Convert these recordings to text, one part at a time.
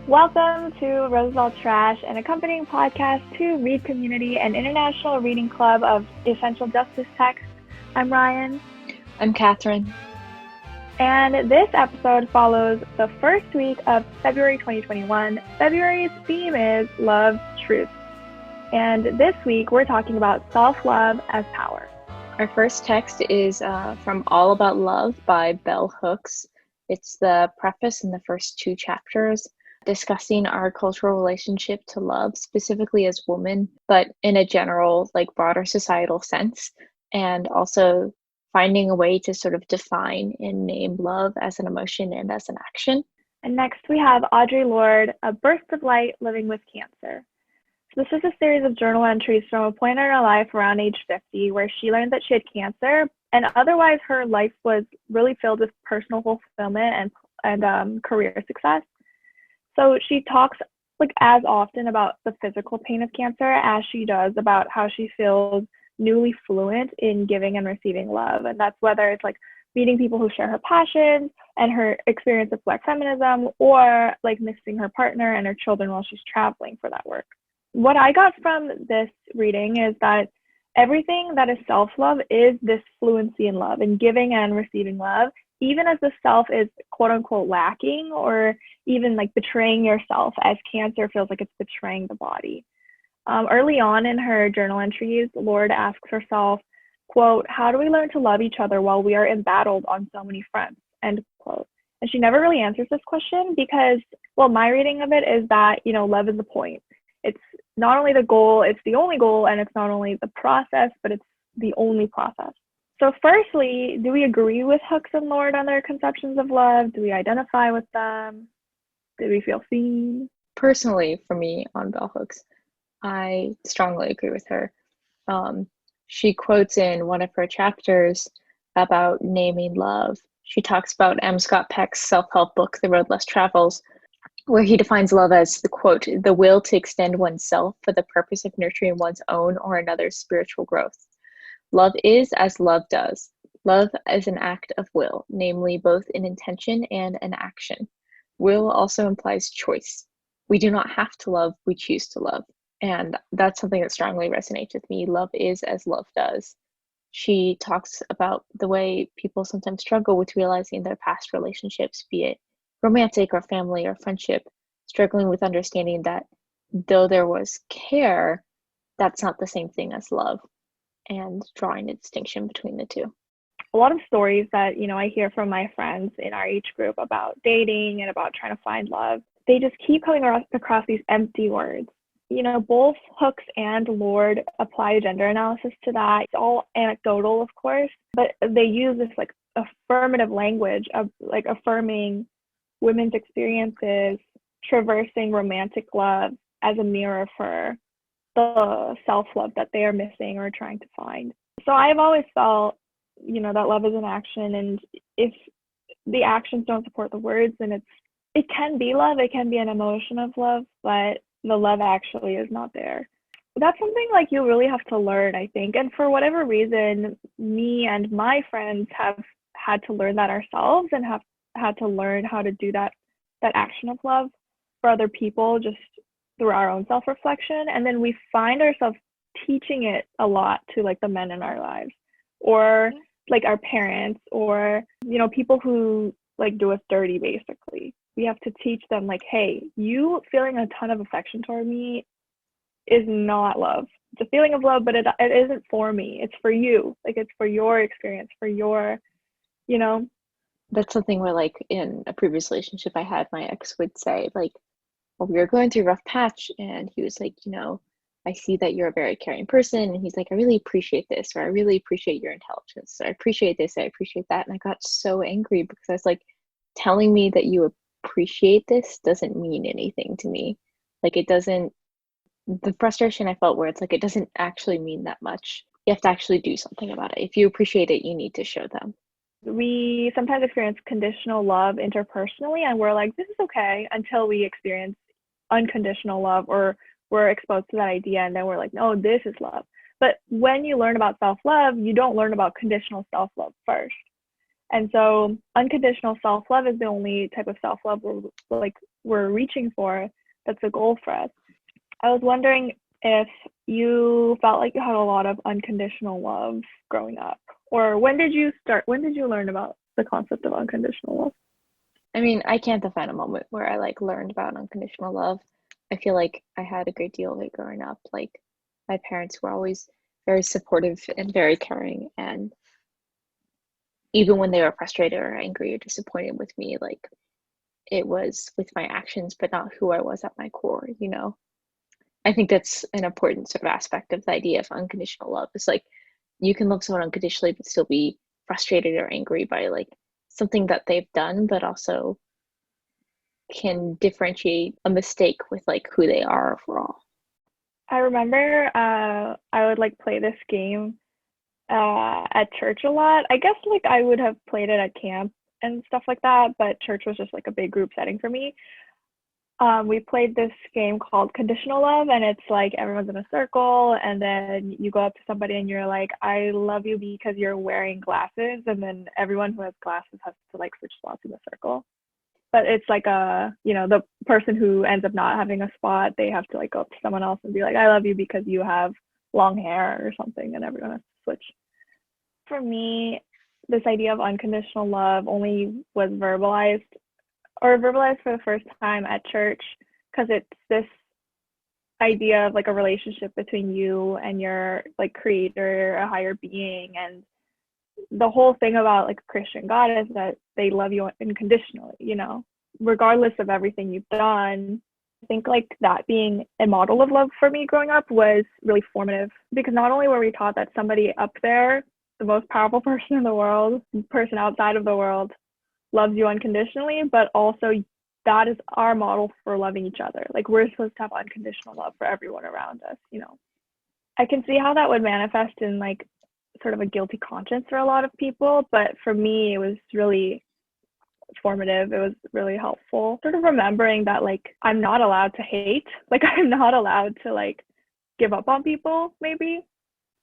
Welcome to Roosevelt Trash, an accompanying podcast to Read Community, an international reading club of essential justice texts. I'm Ryan. I'm Catherine. And this episode follows the first week of February 2021. February's theme is Love, Truth. And this week we're talking about self-love as power. Our first text is from All About Love by Bell Hooks. It's the preface in the first two chapters, discussing our cultural relationship to love, specifically as women, but in a general, broader societal sense, and also finding a way to sort of define and name love as an emotion and as an action. And next we have Audre Lorde, A Burst of Light, Living with Cancer. So this is a series of journal entries from a point in her life around age 50 where she learned that she had cancer, and otherwise her life was really filled with personal fulfillment and career success. So she talks as often about the physical pain of cancer as she does about how she feels newly fluent in giving and receiving love. And that's whether it's meeting people who share her passions and her experience of Black feminism, or missing her partner and her children while she's traveling for that work. What I got from this reading is that everything that is self-love is this fluency in love and giving and receiving love, even as the self is quote unquote lacking, or even betraying yourself, as cancer feels like it's betraying the body. Early on in her journal entries, Lorde asks herself, quote, "How do we learn to love each other while we are embattled on so many fronts?" End quote. And she never really answers this question because, my reading of it is that, love is the point. It's not only the goal, it's the only goal, and it's not only the process, but it's the only process. So firstly, do we agree with Hooks and Lorde on their conceptions of love? Do we identify with them? Do we feel seen? Personally, for me, on Bell Hooks, I strongly agree with her. She quotes in one of her chapters about naming love. She talks about M. Scott Peck's self-help book, The Road Less Travels, where he defines love as the quote, "the will to extend oneself for the purpose of nurturing one's own or another's spiritual growth. Love is as love does. Love is an act of will, namely both an intention and an action. Will also implies choice. We do not have to love, we choose to love." And that's something that strongly resonates with me. Love is as love does. She talks about the way people sometimes struggle with realizing their past relationships, be it romantic or family or friendship, struggling with understanding that though there was care, that's not the same thing as love, and drawing a distinction between the two. A lot of stories that, I hear from my friends in our age group about dating and about trying to find love, they just keep coming across these empty words. Both Hooks and Lorde apply gender analysis to that. It's all anecdotal, of course, but they use this affirmative language of affirming women's experiences, traversing romantic love as a mirror for the self-love that they are missing or trying to find. So I've always felt, that love is an action, and if the actions don't support the words, then it can be love, it can be an emotion of love, but the love actually is not there. That's something you really have to learn, I think. And for whatever reason, me and my friends have had to learn that ourselves, and have had to learn how to do that action of love for other people just through our own self-reflection. And then we find ourselves teaching it a lot to the men in our lives, or our parents, or people who do us dirty, basically. We have to teach them hey, you feeling a ton of affection toward me is not love. It's a feeling of love, but it isn't for me. It's for you. It's for your experience, for your, That's something where in a previous relationship I had, my ex would say we were going through a rough patch, and he was I see that you're a very caring person, and he's I really appreciate this, or I really appreciate your intelligence, or I appreciate this, I appreciate that. And I got so angry because I was telling me that you appreciate this doesn't mean anything to me. It doesn't, the frustration I felt where it's it doesn't actually mean that much. You have to actually do something about it. If you appreciate it, you need to show them. We sometimes experience conditional love interpersonally, and we're this is okay, until we experience unconditional love, or we're exposed to that idea, and then we're no, this is love. But when you learn about self-love, you don't learn about conditional self-love first. And so unconditional self-love is the only type of self-love we're reaching for. That's a goal for us. I was wondering if you felt like you had a lot of unconditional love growing up, or when did you learn about the concept of unconditional love? I mean, I can't define a moment where I like learned about unconditional love. I feel like I had a great deal of it growing up. Like my parents were always very supportive and very caring, and even when they were frustrated or angry or disappointed with me, like it was with my actions, but not who I was at my core, you know? I think that's an important sort of aspect of the idea of unconditional love. It's like you can love someone unconditionally, but still be frustrated or angry by like something that they've done, but also can differentiate a mistake with like who they are overall. I remember I would like play this game at church a lot. I guess like I would have played it at camp and stuff like that, but church was just like a big group setting for me. We played this game called Conditional Love, and it's like everyone's in a circle, and then you go up to somebody and you're like, I love you because you're wearing glasses, and then everyone who has glasses has to like switch spots in the circle. But it's like the person who ends up not having a spot, they have to like go up to someone else and be like, I love you because you have long hair or something, and everyone has to switch. For me, this idea of unconditional love only was verbalized for the first time at church, because it's this idea of like a relationship between you and your like creator, a higher being. And the whole thing about like a Christian God is that they love you unconditionally, regardless of everything you've done. I think like that being a model of love for me growing up was really formative, because not only were we taught that somebody up there, the most powerful person in the world, person outside of the world, loves you unconditionally, but also that is our model for loving each other. Like we're supposed to have unconditional love for everyone around us. I can see how that would manifest in like sort of a guilty conscience for a lot of people, but for me it was really formative. It was really helpful, sort of remembering that like I'm not allowed to hate, like I'm not allowed to like give up on people. Maybe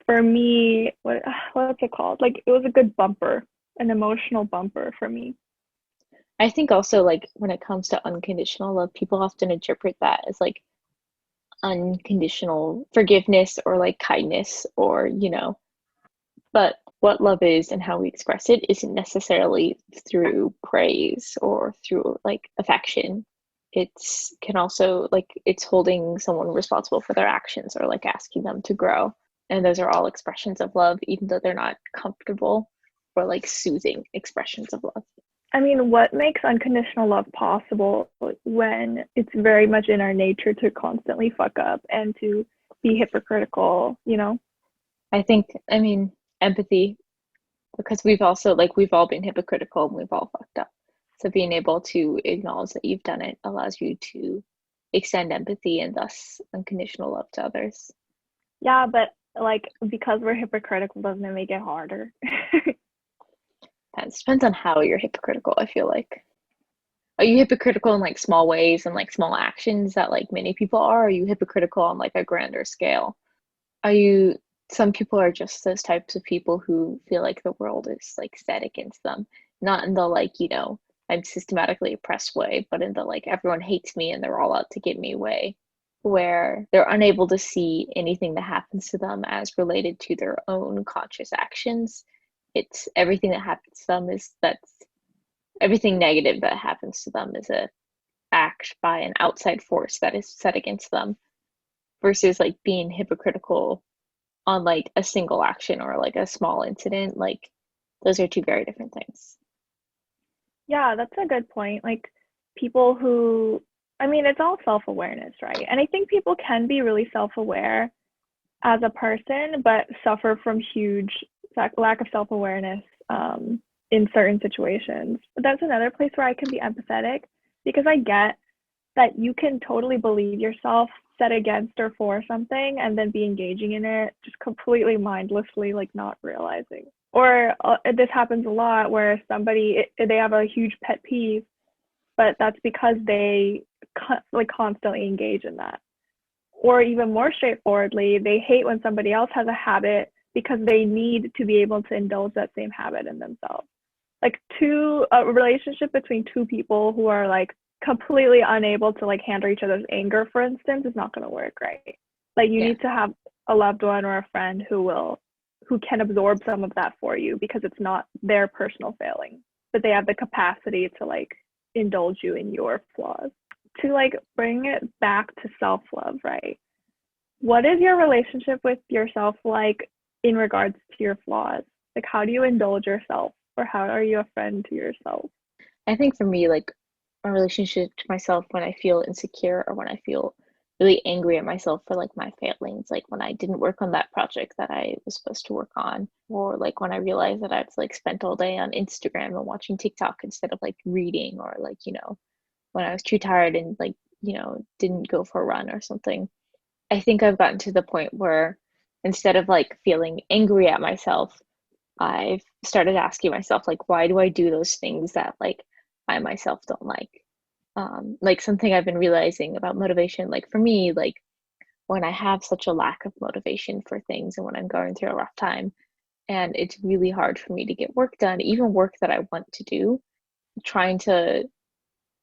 for me, what's it called, like it was a good bumper, an emotional bumper for me. I think also like when it comes to unconditional love, people often interpret that as like unconditional forgiveness or like kindness or, but what love is and how we express it isn't necessarily through praise or through like affection. It's can also like it's holding someone responsible for their actions or like asking them to grow. And those are all expressions of love, even though they're not comfortable or like soothing expressions of love. I mean, what makes unconditional love possible when it's very much in our nature to constantly fuck up and to be hypocritical, I mean, empathy, because we've all been hypocritical and we've all fucked up. So being able to acknowledge that you've done it allows you to extend empathy and thus unconditional love to others. Yeah, but like because we're hypocritical doesn't it make it harder? Depends on how you're hypocritical, I feel like. Are you hypocritical in like small ways and like small actions that like many people are? Or are you hypocritical on like a grander scale? Some people are just those types of people who feel like the world is like set against them, not in the like, I'm systematically oppressed way, but in the like everyone hates me and they're all out to get me way, where they're unable to see anything that happens to them as related to their own conscious actions. It's everything that happens to them everything negative that happens to them is a act by an outside force that is set against them, versus like being hypocritical on like a single action or like a small incident. Like those are two very different things. Yeah, that's a good point. Like people who, I mean, it's all self-awareness, right? And I think people can be really self-aware as a person, but suffer from huge lack of self-awareness in certain situations. But that's another place where I can be empathetic, because I get that you can totally believe yourself set against or for something and then be engaging in it just completely mindlessly, like not realizing. Or this happens a lot where they have a huge pet peeve, but that's because they like constantly engage in that. Or even more straightforwardly, they hate when somebody else has a habit because they need to be able to indulge that same habit in themselves. like a relationship between two people who are like completely unable to like handle each other's anger, for instance, is not going to work, right? Like you need to have a loved one or a friend who can absorb some of that for you, because it's not their personal failing, but they have the capacity to like indulge you in your flaws. To like bring it back to self-love, right? What is your relationship with yourself like in regards to your flaws? Like, how do you indulge yourself, or how are you a friend to yourself? I think for me, like a relationship to myself when I feel insecure or when I feel really angry at myself for like my failings, like when I didn't work on that project that I was supposed to work on, or like when I realized that I've like spent all day on Instagram and watching TikTok instead of like reading, or like, when I was too tired and like, didn't go for a run or something. I think I've gotten to the point where instead of like feeling angry at myself, I've started asking myself, like, why do I do those things that like I myself don't like? Like something I've been realizing about motivation, like for me, like when I have such a lack of motivation for things and when I'm going through a rough time, and it's really hard for me to get work done, even work that I want to do, trying to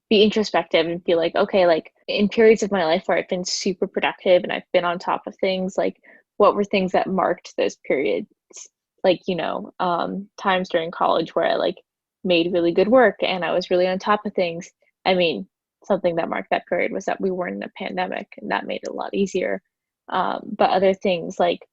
be introspective and be like, okay, like in periods of my life where I've been super productive and I've been on top of things, like what were things that marked those periods? Like, times during college where I like made really good work and I was really on top of things. I mean, something that marked that period was that we weren't in a pandemic, and that made it a lot easier. But other things, like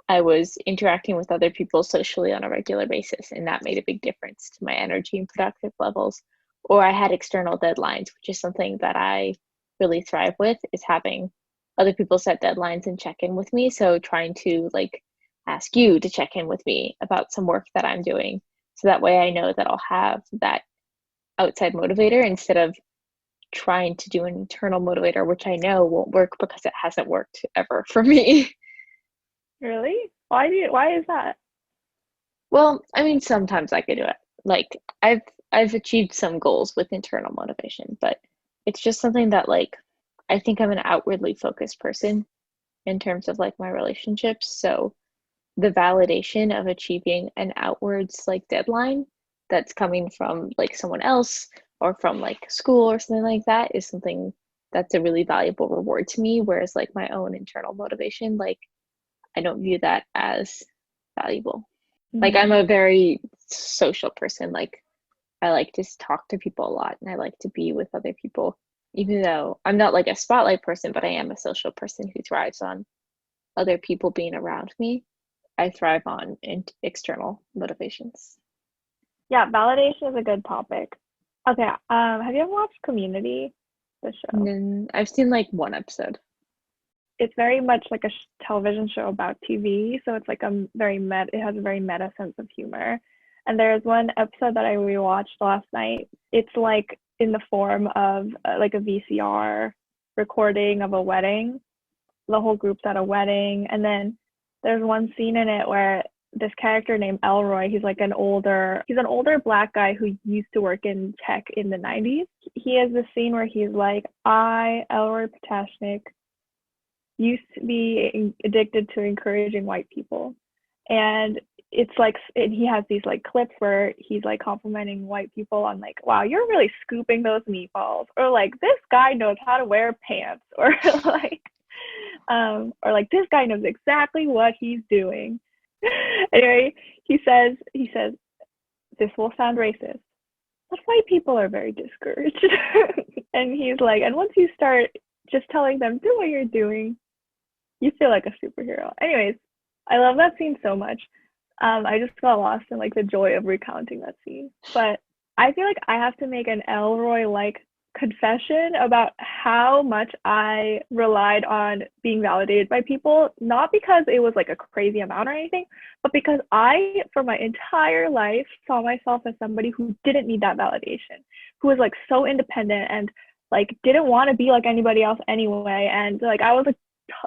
I was interacting with other people socially on a regular basis, and that made a big difference to my energy and productive levels. Or I had external deadlines, which is something that I really thrive with, is having other people set deadlines and check in with me. So trying to like ask you to check in with me about some work that I'm doing. So that way I know that I'll have that outside motivator instead of trying to do an internal motivator, which I know won't work because it hasn't worked ever for me. Really? Why is that? Well, I mean, sometimes I could do it. Like I've achieved some goals with internal motivation, but it's just something that like I think I'm an outwardly focused person in terms of like my relationships. So the validation of achieving an outwards like deadline that's coming from like someone else or from like school or something like that is something that's a really valuable reward to me. Whereas like my own internal motivation, like I don't view that as valuable. Like I'm a very social person. Like I like to talk to people a lot and I like to be with other people. Even though I'm not like a spotlight person, but I am a social person who thrives on other people being around me. I thrive on external motivations. Yeah, validation is a good topic. Okay, have you ever watched Community, the And show? then I've seen like one episode. It's very much like a television show about TV, so it's like it has a very meta sense of humor. And there's one episode that I rewatched last night. It's like in the form of like a VCR recording of a wedding. The whole group's at a wedding, and then there's one scene in it where this character named Elroy, he's an older black guy who used to work in tech in the 90s. He has this scene where he's like, I, Elroy Potashnik, used to be addicted to encouraging white people. And it's like, and he has these like clips where he's like complimenting white people on like, wow, you're really scooping those meatballs, or like, this guy knows how to wear pants, or like this guy knows exactly what he's doing. Anyway, he says, this will sound racist, but white people are very discouraged. And he's like, and once you start just telling them, do what you're doing, you feel like a superhero. Anyways, I love that scene so much. I just got lost in like the joy of recounting that scene. But I feel like I have to make an Elroy like confession about how much I relied on being validated by people, not because it was like a crazy amount or anything, but because I, for my entire life, saw myself as somebody who didn't need that validation, who was like so independent and like didn't want to be like anybody else anyway. And like I was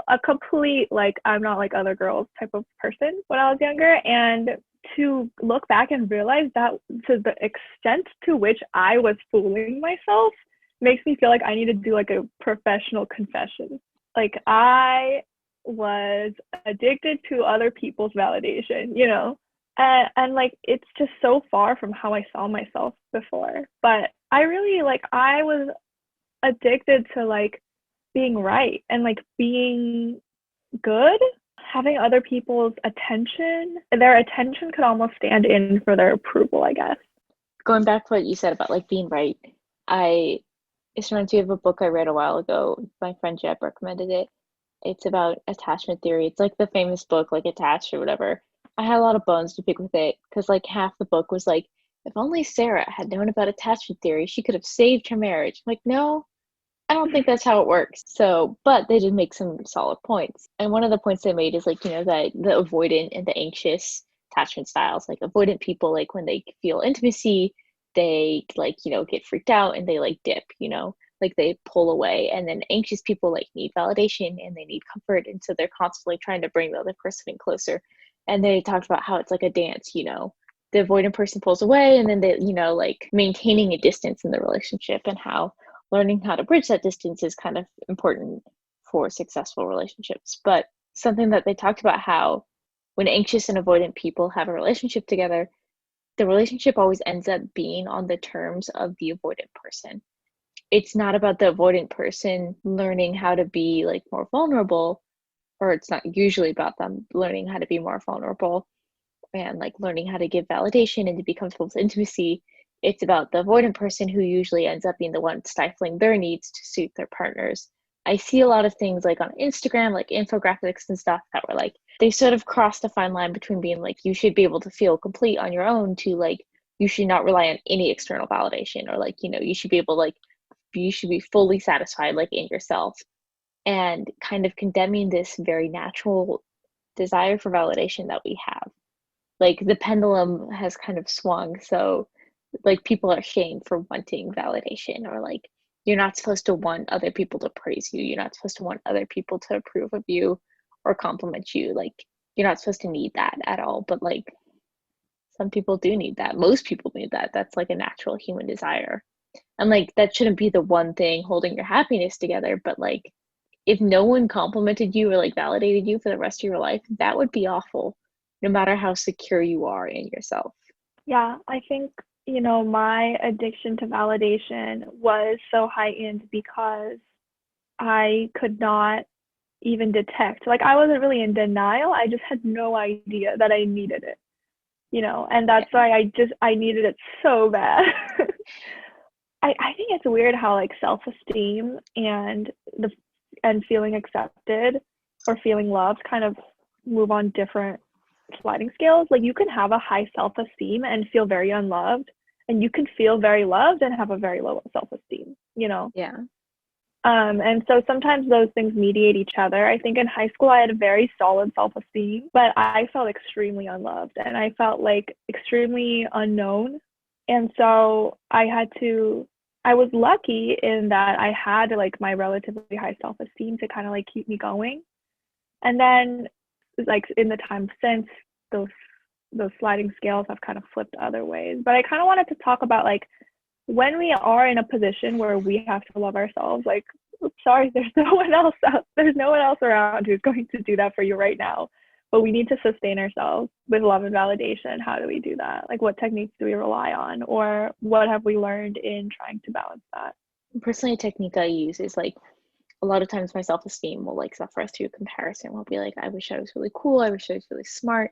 a complete like I'm not like other girls type of person when I was younger. And to look back and realize that to the extent to which I was fooling myself makes me feel like I need to do like a professional confession. Like I was addicted to other people's validation, And like it's just so far from how I saw myself before. But I really like I was addicted to like being right and like being good, having other people's attention. Their attention could almost stand in for their approval, I guess. Going back to what you said about like being right, I it's reminds me of a book I read a while ago. My friend Jeb recommended it. It's about attachment theory. It's like the famous book, like Attached or whatever. I had a lot of bones to pick with it because like half the book was like, if only Sarah had known about attachment theory, she could have saved her marriage. I'm like, no, I don't think that's how it works. So, but they did make some solid points. And one of the points they made is like, that the avoidant and the anxious attachment styles, like avoidant people, like when they feel intimacy, they like, get freaked out and they like dip, like they pull away. And then anxious people like need validation and they need comfort. And so they're constantly trying to bring the other person in closer. And they talked about how it's like a dance, the avoidant person pulls away and then they, like maintaining a distance in the relationship and how learning how to bridge that distance is kind of important for successful relationships. But something that they talked about how when anxious and avoidant people have a relationship together, the relationship always ends up being on the terms of the avoidant person. It's not about the avoidant person learning how to be like more vulnerable, or it's not usually about them learning how to be more vulnerable and like learning how to give validation and to be comfortable with intimacy. It's about the avoidant person who usually ends up being the one stifling their needs to suit their partners. I see a lot of things like on Instagram, like infographics and stuff that were like, they sort of cross the fine line between being like, you should be able to feel complete on your own to like, you should not rely on any external validation, or like, you should be able like, you should be fully satisfied like in yourself, and kind of condemning this very natural desire for validation that we have. Like the pendulum has kind of swung, so like people are shamed for wanting validation, or like you're not supposed to want other people to praise you, you're not supposed to want other people to approve of you or compliment you, like you're not supposed to need that at all. But like some people do need that, most people need that, that's like a natural human desire. And like that shouldn't be the one thing holding your happiness together, but like if no one complimented you or like validated you for the rest of your life, that would be awful, no matter how secure you are in yourself. Yeah, I think, my addiction to validation was so heightened because I could not even detect. Like, I wasn't really in denial. I just had no idea that I needed it, and that's Yeah. why I needed it so bad. I think it's weird how like self-esteem and feeling accepted or feeling loved kind of move on different sliding scales. Like you can have a high self-esteem and feel very unloved, and you can feel very loved and have a very low self-esteem. Yeah. And so sometimes those things mediate each other. I think in high school I had a very solid self-esteem, but I felt extremely unloved and I felt like extremely unknown. And so I was lucky in that I had like my relatively high self-esteem to kind of like keep me going. And then like in the time since, those sliding scales have kind of flipped other ways. But I kind of wanted to talk about like when we are in a position where we have to love ourselves, like, sorry, there's no one else around who's going to do that for you right now. But we need to sustain ourselves with love and validation. How do we do that? Like, what techniques do we rely on, or what have we learned in trying to balance that? Personally, a technique I use is like a lot of times my self-esteem will like suffer through comparison. Will be like, I wish I was really cool. I wish I was really smart.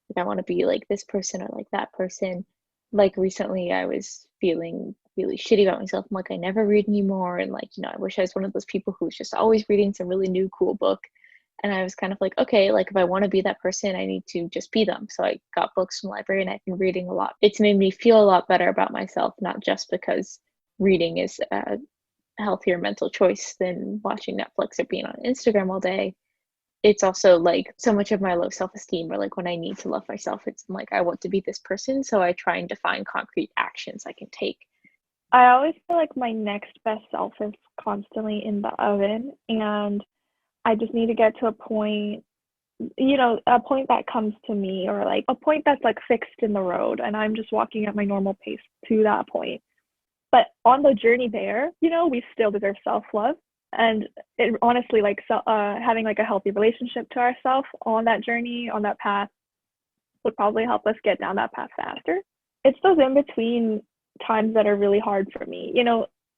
Like I want to be like this person or like that person. Like recently I was feeling really shitty about myself. I'm like, I never read anymore. And like, I wish I was one of those people who's just always reading some really new cool book. And I was kind of like, okay, like if I want to be that person, I need to just be them. So I got books from the library and I've been reading a lot. It's made me feel a lot better about myself, not just because reading is a healthier mental choice than watching Netflix or being on Instagram all day. It's also like so much of my low self-esteem, or like when I need to love myself, it's like I want to be this person, so I try and define concrete actions I can take. I always feel like my next best self is constantly in the oven, and I just need to get to a point that comes to me, or like a point that's like fixed in the road, and I'm just walking at my normal pace to that point. But on the journey there, we still deserve self-love. And it honestly, like, having like a healthy relationship to ourselves on that journey, on that path, would probably help us get down that path faster. It's those in between times that are really hard for me.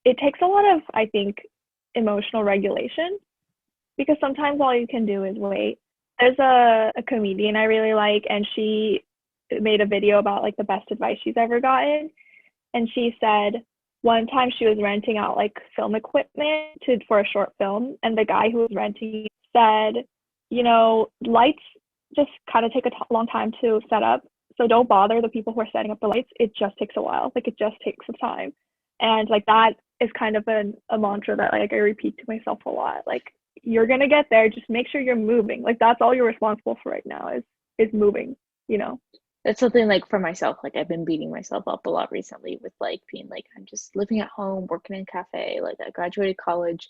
It takes a lot of, I think, emotional regulation, because sometimes all you can do is wait. There's a comedian I really like, and she made a video about like the best advice she's ever gotten. And she said one time she was renting out like film equipment for a short film, and the guy who was renting said, lights just kind of take a long time to set up. So don't bother the people who are setting up the lights. It just takes a while. Like, it just takes some time. And like, that is kind of a mantra that like I repeat to myself a lot. Like, you're going to get there. Just make sure you're moving. Like, that's all you're responsible for right now is moving, That's something like for myself, like I've been beating myself up a lot recently with like being like, I'm just living at home, working in a cafe. Like, I graduated college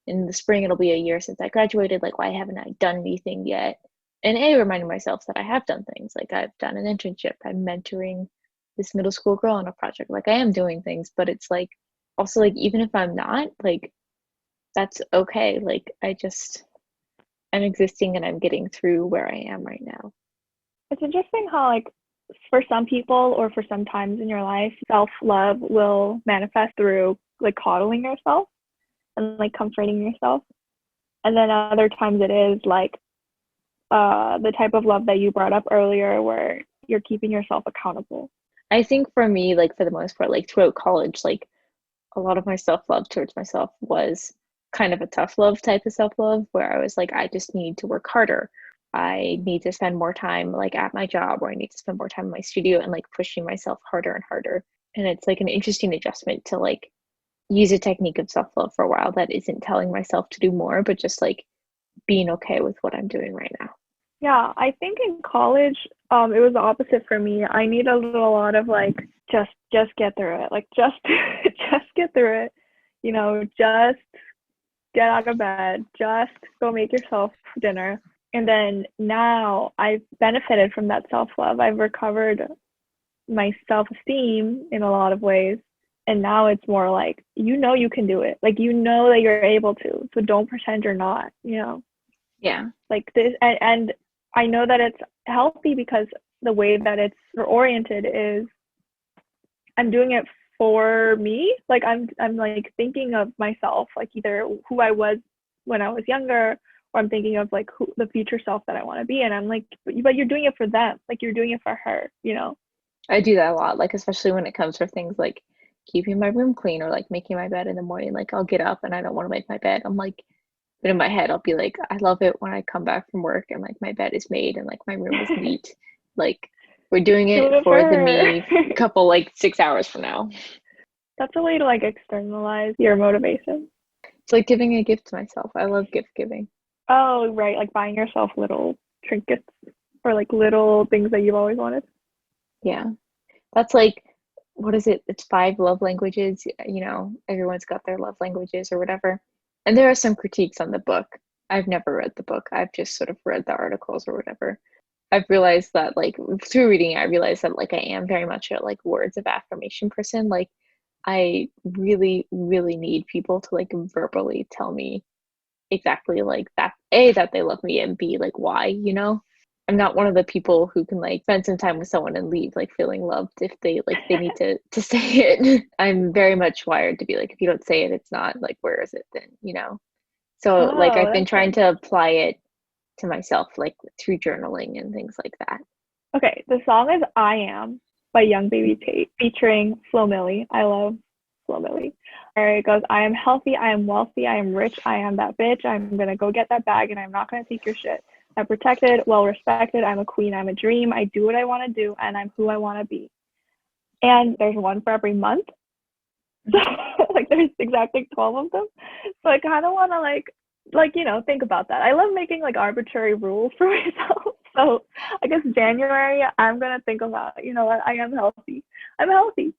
in the spring. It'll be a year since I graduated. Like, why haven't I done anything yet? And reminding myself that I have done things. Like, I've done an internship. I'm mentoring this middle school girl on a project. Like, I am doing things, but it's like also like, even if I'm not, like, that's okay. Like, I'm existing and I'm getting through where I am right now. It's interesting how, like, for some people or for some times in your life, self-love will manifest through like coddling yourself and like comforting yourself. And then other times it is like the type of love that you brought up earlier, where you're keeping yourself accountable. I think for me, like for the most part, like throughout college, like a lot of my self-love towards myself was kind of a tough love type of self-love, where I was like, I just need to work harder. I need to spend more time like at my job, or I need to spend more time in my studio, and like pushing myself harder and harder. And it's like an interesting adjustment to like use a technique of self-love for a while that isn't telling myself to do more, but just like being okay with what I'm doing right now. Yeah, I think in college, it was the opposite for me. I needed a lot of like, just get through it. Like, just just get through it. Just get out of bed. Just go make yourself dinner. And then now I've benefited from that self-love. I've recovered my self-esteem in a lot of ways. And now it's more like, you can do it. Like, that you're able to. So don't pretend you're not, Yeah. Like this. And I know that it's healthy, because the way that it's oriented is I'm doing it for me. Like, I'm like thinking of myself, like either who I was when I was younger, or I'm thinking of like the future self that I want to be. And I'm like, but you're doing it for them. Like, you're doing it for her, I do that a lot, like especially when it comes for things like keeping my room clean or like making my bed in the morning. Like, I'll get up and I don't want to make my bed. I'm like, but in my head, I'll be like, I love it when I come back from work and like my bed is made and like my room is neat. Like, we're doing Doing it it for for the her. me couple like 6 hours from now. That's a way to like externalize your motivation. It's like giving a gift to myself. I love gift giving. Oh, right. Like buying yourself little trinkets, or like little things that you've always wanted. Yeah. That's like, what is it? It's 5 love languages. Everyone's got their love languages or whatever. And there are some critiques on the book. I've never read the book. I've just sort of read the articles or whatever. I've realized that like through reading it, I realized that like I am very much a like words of affirmation person. Like, I really, really need people to like verbally tell me exactly like that, A, that they love me, and B, like why. I'm not one of the people who can like spend some time with someone and leave like feeling loved if they need to say it. I'm very much wired to be like, if you don't say it, it's not like, where is it then? So like Oh, I've been that's trying good. to apply it to myself like through journaling and things like that. Okay, the song is I Am by Young Baby Tate, featuring Flo Milli. I love Flo Milli. There it goes. I am healthy, I am wealthy, I am rich, I am that bitch. I'm gonna go get that bag and I'm not gonna take your shit. I'm protected, well respected, I'm a queen, I'm a dream, I do what I wanna do, and I'm who I wanna be. And there's one for every month. So like there's exactly 12 of them. So I kind of want to think about that. I love making like arbitrary rules for myself. So I guess January I'm gonna think about, what, I am healthy. I'm healthy.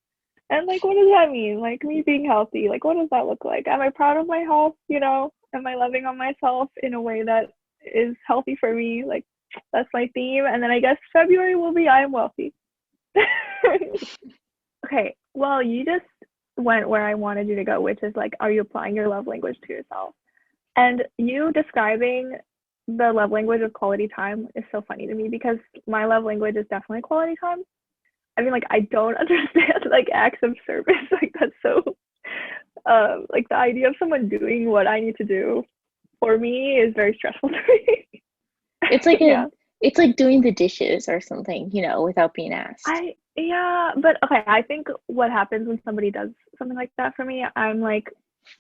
And like, what does that mean? Like, me being healthy, like, what does that look like? Am I proud of my health? Am I loving on myself in a way that is healthy for me? Like, that's my theme. And then I guess February will be I am wealthy. Okay, well, you just went where I wanted you to go, which is like, are you applying your love language to yourself? And you describing the love language of quality time is so funny to me because my love language is definitely quality time. I mean, like, I don't understand like acts of service. Like, that's so like the idea of someone doing what I need to do for me is very stressful to me. It's like Yeah. it's like doing the dishes or something, without being asked. Yeah, but okay, I think what happens when somebody does something like that for me, I'm like,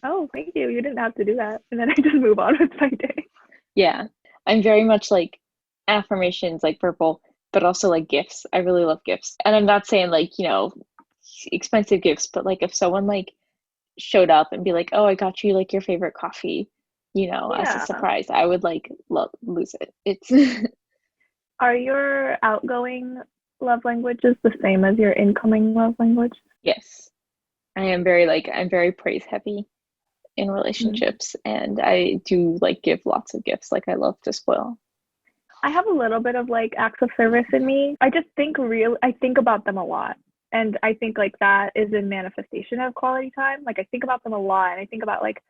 oh, thank you. You didn't have to do that. And then I just move on with my day. Yeah. I'm very much like affirmations, like verbal, but also like gifts. I really love gifts. And I'm not saying like, expensive gifts, but like if someone like showed up and be like, "Oh, I got you like your favorite coffee," as a Yeah. surprise, I would like lose it. It's Are your outgoing love languages the same as your incoming love language? yes. I'm very praise heavy in Mm. relationships, and I do like give lots of gifts. Like I love to spoil. I have a little bit of like acts of service in me. I think about them a lot. And I think like that is a manifestation of quality time. Like I think about them a lot and I think about like,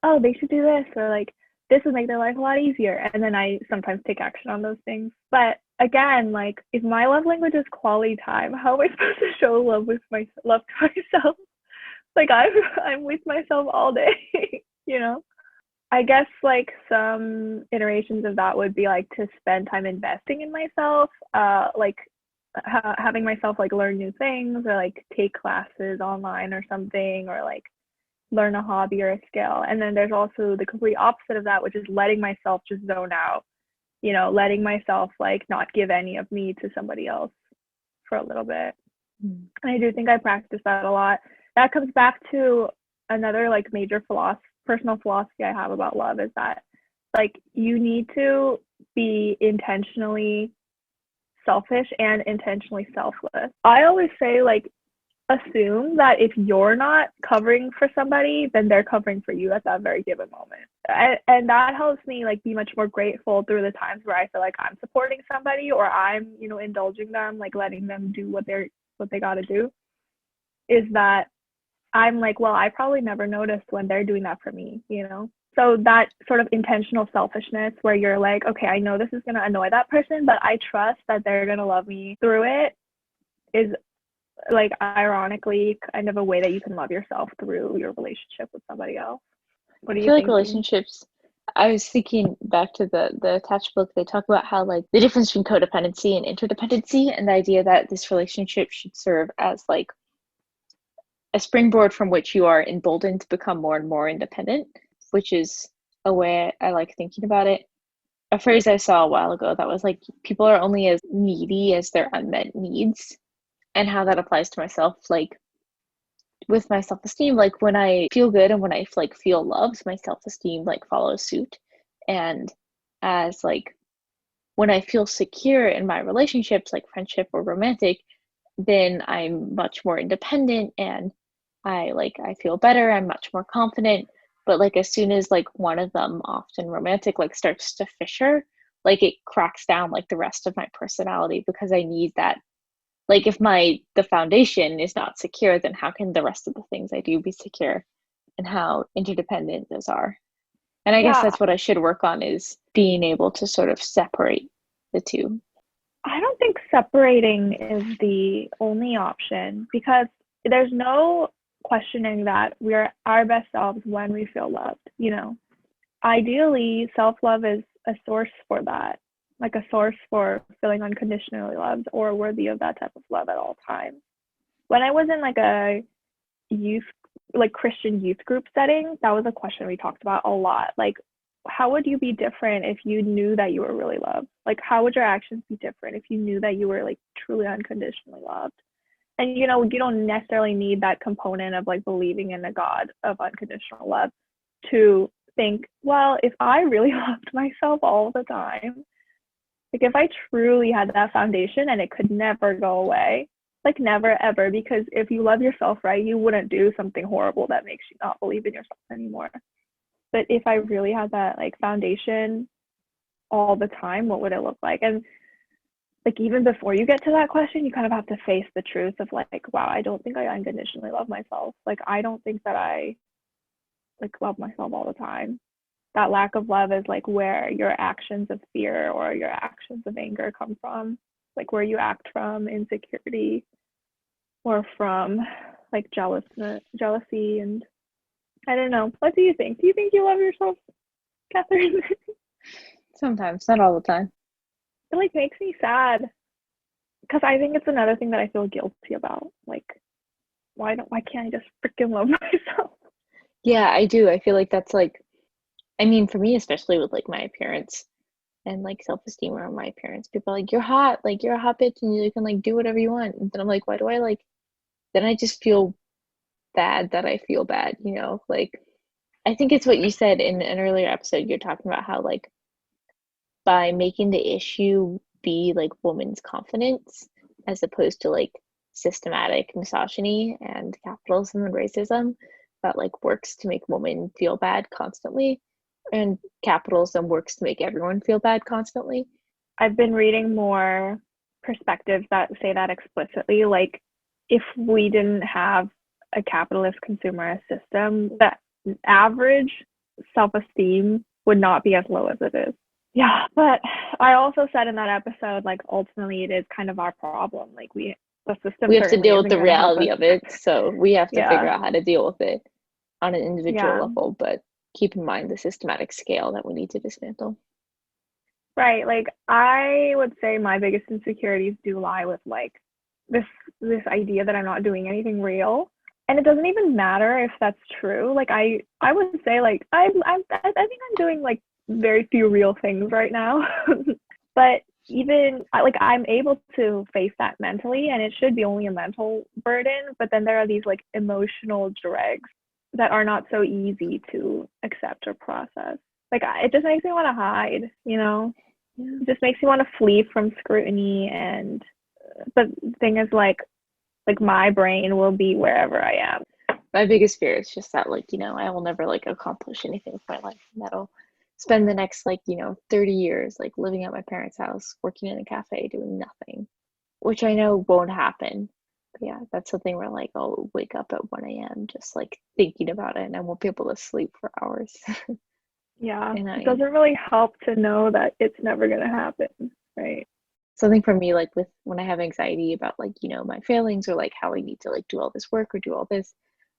oh, they should do this or like this would make their life a lot easier. And then I sometimes take action on those things. But again, like if my love language is quality time, how am I supposed to show love to myself? Like I'm with myself all day, you know? I guess like some iterations of that would be like to spend time investing in myself, like having myself like learn new things or like take classes online or something or like learn a hobby or a skill. And then there's also the complete opposite of that, which is letting myself just zone out, letting myself like not give any of me to somebody else for a little bit. Mm. And I do think I practice that a lot. That comes back to another like major personal philosophy I have about love is that like you need to be intentionally selfish and intentionally selfless. I always say like assume that if you're not covering for somebody, then they're covering for you at that very given moment. And that helps me like be much more grateful through the times where I feel like I'm supporting somebody or I'm, indulging them, like letting them do what they got to do. Is that I'm like, well, I probably never noticed when they're doing that for me. So that sort of intentional selfishness where you're like, okay, I know this is going to annoy that person, but I trust that they're going to love me through it is like ironically kind of a way that you can love yourself through your relationship with somebody else. What I are you feel like thinking? relationships. I was thinking back to the attached book. They talk about how like the difference between codependency and interdependency, and the idea that this relationship should serve as like a springboard from which you are emboldened to become more and more independent, which is a way I like thinking about it. A phrase I saw a while ago that was like, people are only as needy as their unmet needs, and how that applies to myself. Like with my self-esteem, like when I feel good and when I like feel loved, my self-esteem like follows suit. And as like when I feel secure in my relationships, like friendship or romantic, then I'm much more independent and I feel better, I'm much more confident. But like as soon as like one of them, often romantic, like starts to fissure, like it cracks down like the rest of my personality because I need that. Like if the foundation is not secure, then how can the rest of the things I do be secure, and how interdependent those are. And I guess Yeah, that's what I should work on, is being able to sort of separate the two. I don't think separating is the only option because there's no questioning that we're our best selves when we feel loved. Ideally, self love is a source for that, like a source for feeling unconditionally loved or worthy of that type of love at all times. When I was in like a youth, like Christian youth group setting, that was a question we talked about a lot. Like, how would you be different if you knew that you were really loved? Like, how would your actions be different if you knew that you were like truly unconditionally loved? And you don't necessarily need that component of like believing in a God of unconditional love to think, well, if I really loved myself all the time, like if I truly had that foundation and it could never go away, like never ever, because if you love yourself right, you wouldn't do something horrible that makes you not believe in yourself anymore. But if I really had that like foundation all the time, what would it look like? And like even before you get to that question, you kind of have to face the truth of like, wow, I don't think I unconditionally love myself. Like I don't think that I like love myself all the time. that lack of love is like where your actions of fear or your actions of anger come from, like where you act from insecurity or from like jealousy. And I don't know. What do you think? Do you think you love yourself, Catherine? Sometimes, not all the time. It like makes me sad because I think it's another thing that I feel guilty about. Like, why can't I just freaking love myself? Yeah, I do. I feel like that's like, I mean, for me, especially with like my appearance and like self-esteem around my appearance, people are like you're a hot bitch and you can like do whatever you want. And then I'm like, why do I like, then I just feel bad that I feel bad, you know? Like, I think it's what you said in an earlier episode. You're talking about how like by making the issue be like women's confidence as opposed to like systematic misogyny and capitalism and racism that like works to make women feel bad constantly, and capitalism works to make everyone feel bad constantly. I've been reading more perspectives that say that explicitly. Like, if we didn't have a capitalist consumerist system, that average self-esteem would not be as low as it is. Yeah, but I also said in that episode, like ultimately it is kind of our problem. Like the system We have to certainly deal with isn't the going to help reality us. of it, so we have to figure Yeah, out how to deal with it on an individual yeah, level, but keep in mind the systematic scale that we need to dismantle. right. Like I would say my biggest insecurities do lie with like this idea that I'm not doing anything real, and it doesn't even matter if that's true. Like I would say like I think I'm doing like very few real things right now, but even like I'm able to face that mentally, and it should be only a mental burden. But then there are these like emotional dregs that are not so easy to accept or process. Like it just makes me want to hide, you know? Yeah. It just makes me want to flee from scrutiny. And but the thing is like my brain will be wherever I am. My biggest fear is just that, like, you know, I will never like accomplish anything with my life, and that'll spend the next like, you know, 30 years like living at my parents' house, working in a cafe, doing nothing, which I know won't happen. But yeah, that's something where like I'll wake up at 1 a.m. just like thinking about it, and I won't be able to sleep for hours. Yeah, And it I doesn't really help to know that it's never going to happen, right? something for me like with when I have anxiety about like, you know, my failings or like how I need to like do all this work or do all this,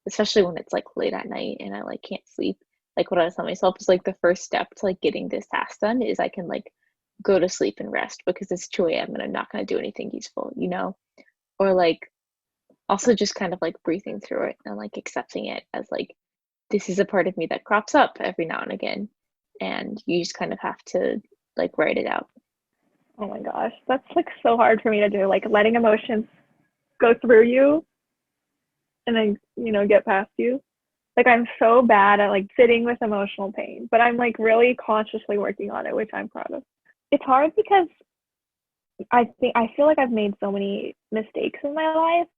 especially when it's like late at night and I like can't sleep. Like what I tell myself is like the first step to like getting this task done is I can like go to sleep and rest because it's 2 a.m. and I'm not going to do anything useful, you know? Or like also just kind of like breathing through it and like accepting it as like this is a part of me that crops up every now and again. And you just kind of have to like write it out. Oh my gosh, that's like so hard for me to do. Like letting emotions go through you and then, you know, get past you. Like I'm so bad at like sitting with emotional pain, but I'm like really consciously working on it, which I'm proud of. It's hard because I feel like I've made so many mistakes in my life,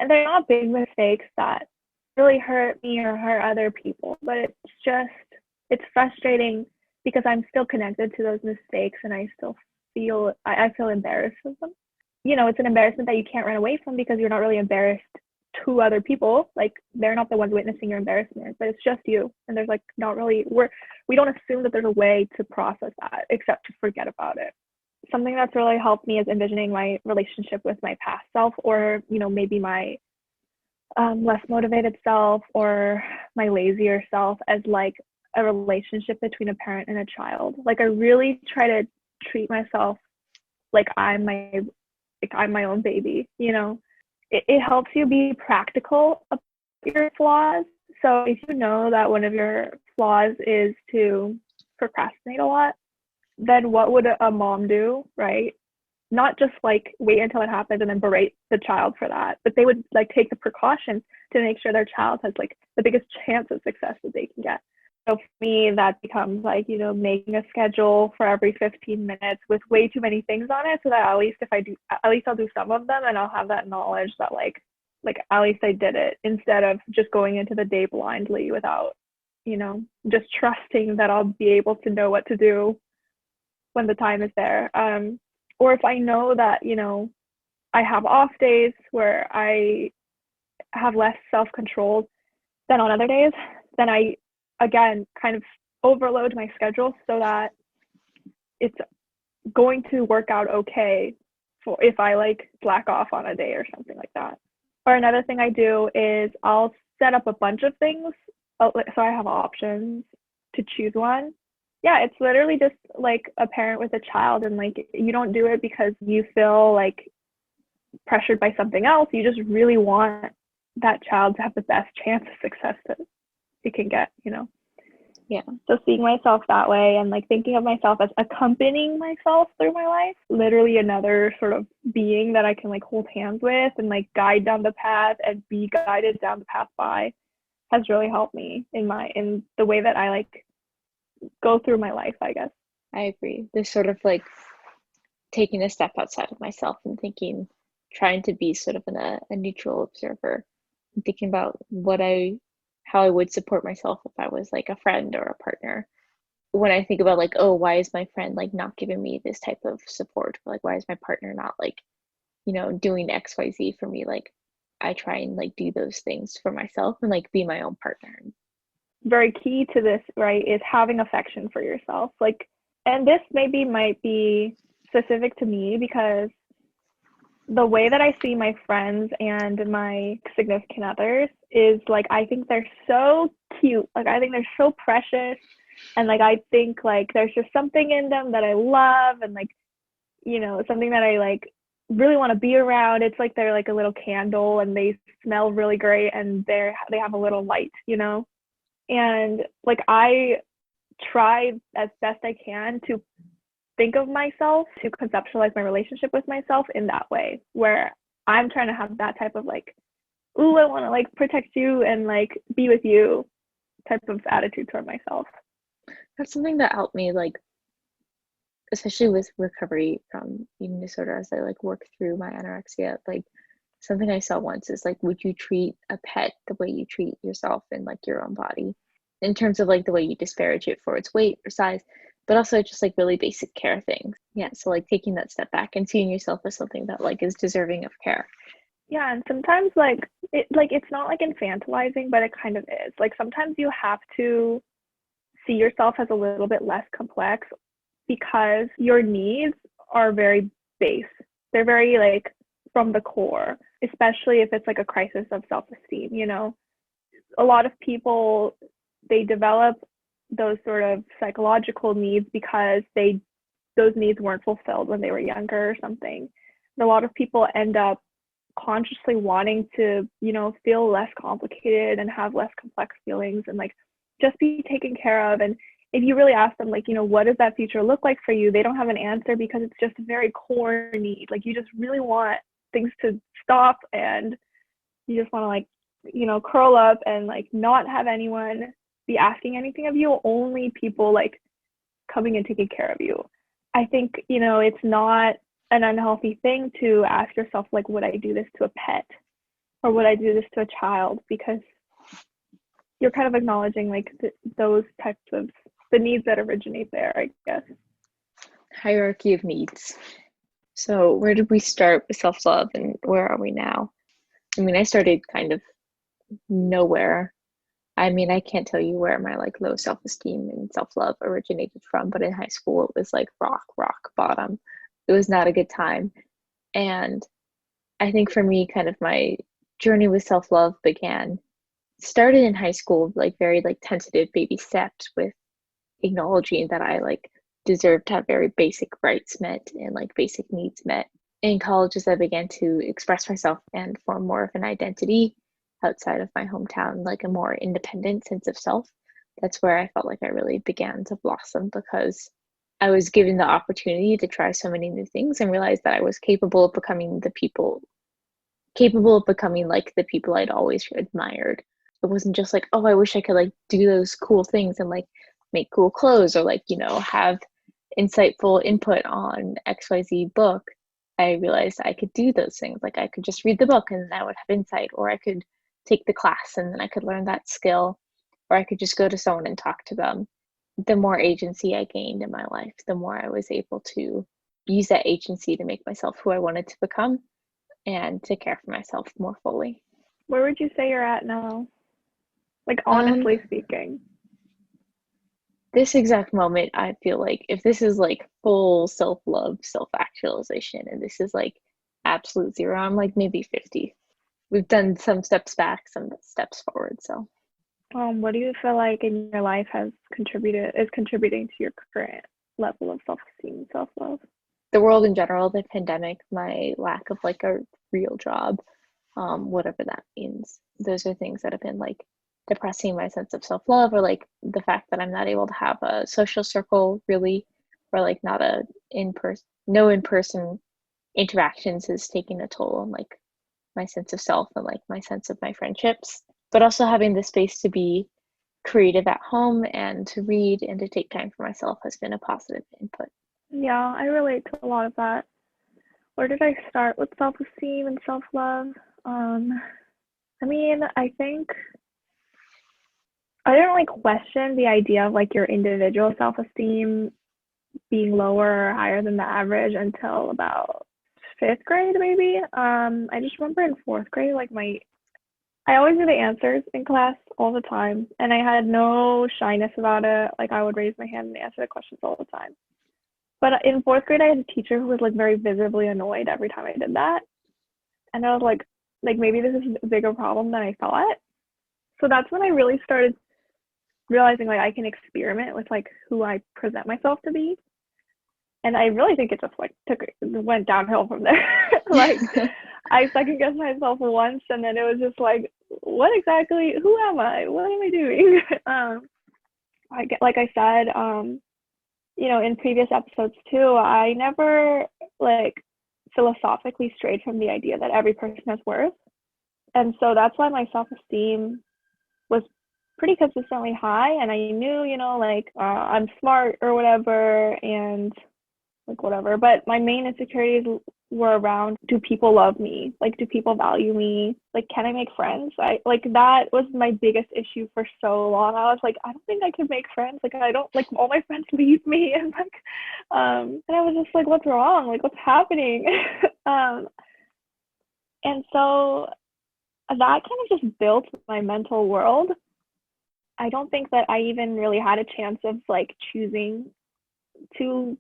and they're not big mistakes that really hurt me or hurt other people, but it's frustrating because I'm still connected to those mistakes, and I feel embarrassed of them. You know, it's an embarrassment that you can't run away from because you're not really embarrassed to other people. Like they're not the ones witnessing your embarrassment, but it's just you. And there's like not really we don't assume that there's a way to process that except to forget about it. Something that's really helped me is envisioning my relationship with my past self, or you know, maybe my less motivated self or my lazier self, as like a relationship between a parent and a child. Like I really try to treat myself like I'm my own baby, you know. It helps you be practical about your flaws. So if you know that one of your flaws is to procrastinate a lot, then what would a mom do, right? Not just like wait until it happens and then berate the child for that, but they would like take the precautions to make sure their child has like the biggest chance of success that they can get. So for me, that becomes like, you know, making a schedule for every 15 minutes with way too many things on it, so that at least if I do, at least I'll do some of them and I'll have that knowledge that like at least I did it, instead of just going into the day blindly without, you know, just trusting that I'll be able to know what to do when the time is there. Or if I know that, you know, I have off days where I have less self-control than on other days, then I, again, kind of overload my schedule so that it's going to work out okay for if I like slack off on a day or something like that. Or another thing I do is I'll set up a bunch of things so I have options to choose one. Yeah, it's literally just like a parent with a child, and like you don't do it because you feel like pressured by something else. You just really want that child to have the best chance of success that it can get, you know? Yeah. So seeing myself that way and like thinking of myself as accompanying myself through my life, literally another sort of being that I can like hold hands with and like guide down the path and be guided down the path by, has really helped me in the way that I like go through my life, I guess. I agree. There's sort of like taking a step outside of myself and thinking, trying to be sort of a neutral observer and thinking about how I would support myself if I was like a friend or a partner. When I think about like, oh, why is my friend like not giving me this type of support? Or, like, why is my partner not like, doing XYZ for me? Like, I try and like do those things for myself and like be my own partner. Very key to this, right, is having affection for yourself. Like, and this maybe might be specific to me because the way that I see my friends and my significant others is like, I think they're so cute. Like, I think they're so precious. And like, I think like there's just something in them that I love and like, something that I like really want to be around. It's like they're like a little candle and they smell really great and they have a little light, And like, I try as best I can to think of myself, to conceptualize my relationship with myself in that way, where I'm trying to have that type of like, ooh, I want to like protect you and like be with you type of attitude toward myself. That's something that helped me, like, especially with recovery from eating disorder as I like work through my anorexia. Like, something I saw once is like, would you treat a pet the way you treat yourself and like your own body, in terms of like the way you disparage it for its weight or size, but also just like really basic care things. Yeah, so like taking that step back and seeing yourself as something that like is deserving of care. Yeah, and sometimes it's not like infantilizing, but it kind of is. Like, sometimes you have to see yourself as a little bit less complex because your needs are very base. They're very like from the core, especially if it's like a crisis of self-esteem, A lot of people, they develop those sort of psychological needs because those needs weren't fulfilled when they were younger or something. And a lot of people end up consciously wanting to, feel less complicated and have less complex feelings and like just be taken care of. And if you really ask them, like, what does that future look like for you? They don't have an answer because it's just a very core need. Like, you just really want things to stop and you just want to like, curl up and like not have anyone be asking anything of you, only people like coming and taking care of you. I think, it's not an unhealthy thing to ask yourself, like, would I do this to a pet or would I do this to a child? Because you're kind of acknowledging like those types of the needs that originate there, I guess. Hierarchy of needs. So where did we start with self-love and where are we now? I mean, I started kind of nowhere. I mean, I can't tell you where my like low self-esteem and self-love originated from, but in high school it was like rock bottom. It was not a good time. And I think for me, kind of my journey with self-love started in high school, like very like tentative baby steps with acknowledging that I like deserved to have very basic rights met and like basic needs met. In college, as I began to express myself and form more of an identity outside of my hometown, like a more independent sense of self, that's where I felt like I really began to blossom, because I was given the opportunity to try so many new things and realized that I was capable of becoming like the people I'd always admired. It wasn't just like, oh, I wish I could like do those cool things and like make cool clothes or like, have insightful input on XYZ book. I realized I could do those things. Like, I could just read the book and I would have insight, or I could take the class and then I could learn that skill, or I could just go to someone and talk to them. The more agency I gained in my life, the more I was able to use that agency to make myself who I wanted to become and to care for myself more fully. Where would you say you're at now? Like, honestly speaking. this exact moment, I feel like if this is like full self-love, self-actualization, and this is like absolute zero, I'm like maybe 50. We've done some steps back, some steps forward. So What do you feel like in your life is contributing to your current level of self-esteem and self-love? the world in general, the pandemic, my lack of like a real job, whatever that means, those are things that have been like depressing my sense of self-love, or like the fact that I'm not able to have a social circle really, or like not a in-person, no in-person interactions is taking a toll on like my sense of self and like my sense of my friendships. But also having the space to be creative at home and to read and to take time for myself has been a positive input. Yeah, I relate to a lot of that. Where did I start with self-esteem and self-love? I mean, I think I didn't really question the idea of like your individual self-esteem being lower or higher than the average until about fifth grade, maybe. I just remember in fourth grade, like I always knew the answers in class all the time, and I had no shyness about it. Like I would raise my hand and answer the questions all the time. But in fourth grade, I had a teacher who was like very visibly annoyed every time I did that, and I was like maybe this is a bigger problem than I thought. So that's when I really started realizing like I can experiment with like who I present myself to be, and I really think it just like went downhill from there. Like I second guessed myself once, and then it was just like, who am I? What am I doing? Like I said, in previous episodes too, I never like philosophically strayed from the idea that every person has worth. And so that's why my self-esteem was pretty consistently high. And I knew, like I'm smart or whatever, and like whatever. But my main insecurities were around, do people love me? Like, do people value me? Like, can I make friends? That was my biggest issue for so long. I was like, I don't think I can make friends. Like, I don't, like, all my friends leave me. And like, and I was just like, what's wrong? Like, what's happening? And so that kind of just built my mental world. I don't think that I even really had a chance of like choosing to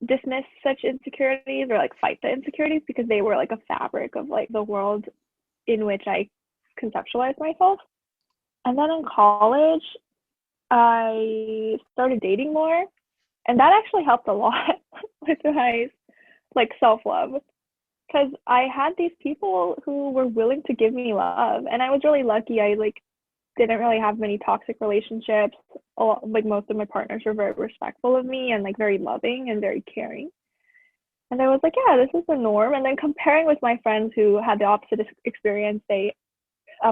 dismiss such insecurities or like fight the insecurities, because they were like a fabric of like the world in which I conceptualized myself. And then in college, I started dating more, and that actually helped a lot with my like self-love, because I had these people who were willing to give me love, and I was really lucky. I like didn't really have many toxic relationships. Like most of my partners were very respectful of me and like very loving and very caring. And I was like, yeah, this is the norm. And then comparing with my friends who had the opposite experience, they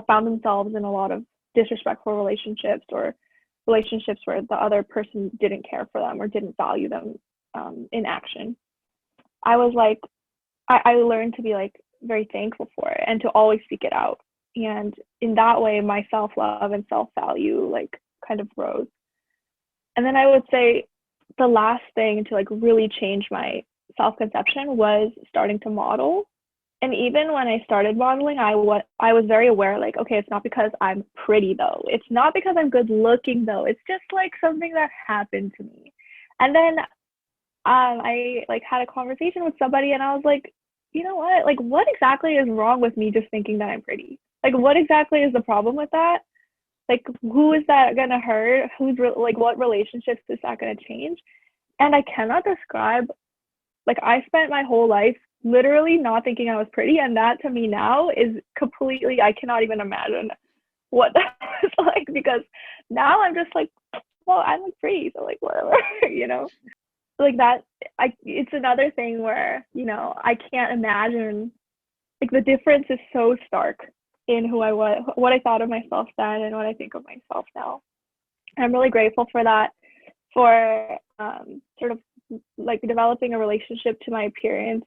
found themselves in a lot of disrespectful relationships, or relationships where the other person didn't care for them or didn't value them in action. I was like, I learned to be like very thankful for it and to always seek it out. And in that way, my self-love and self-value like kind of rose. And then I would say the last thing to like really change my self-conception was starting to model. And even when I started modeling, I was very aware, like, okay, it's not because I'm pretty though. It's not because I'm good looking though. It's just like something that happened to me. And then I like had a conversation with somebody, and I was like, you know what? Like, what exactly is wrong with me just thinking that I'm pretty? Like, what exactly is the problem with that? Like, who is that gonna hurt? Like, what relationships is that gonna change? And I cannot describe, like, I spent my whole life literally not thinking I was pretty, and that to me now is completely, I cannot even imagine what that was like, because now I'm just like, well, I'm like pretty, so like whatever, like that. It's another thing where I can't imagine, like the difference is so stark in who I was, what I thought of myself then and what I think of myself now. I'm really grateful for that, for sort of like developing a relationship to my appearance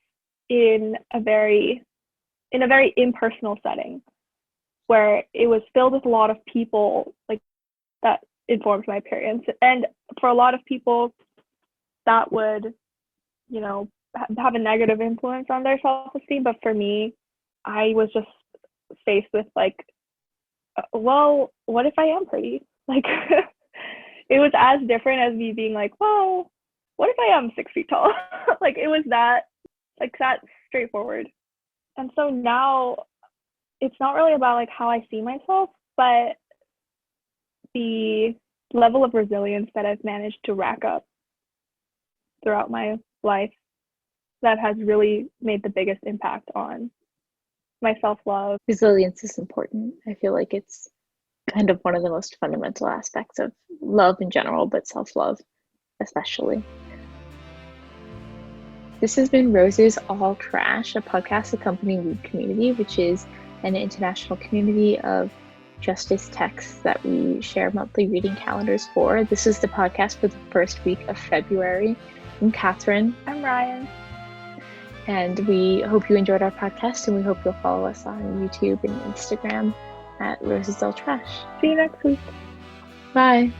in a very impersonal setting, where it was filled with a lot of people like that informed my appearance. And for a lot of people, that would have a negative influence on their self-esteem. But for me, I was just faced with like, well, what if I am pretty? Like, it was as different as me being like, well, what if I am 6 feet tall? Like, it was that straightforward. And so now it's not really about like how I see myself, but the level of resilience that I've managed to rack up throughout my life that has really made the biggest impact on my self-love. Resilience is important. I feel like it's kind of one of the most fundamental aspects of love in general, but self-love especially. This has been Rose's All Trash, a podcast accompanying Read Community, which is an international community of justice texts that we share monthly reading calendars for. This is the podcast for the first week of February. I'm Catherine. I'm Ryan. And we hope you enjoyed our podcast, and we hope you'll follow us on YouTube and Instagram at Rose's All Trash. See you next week. Bye.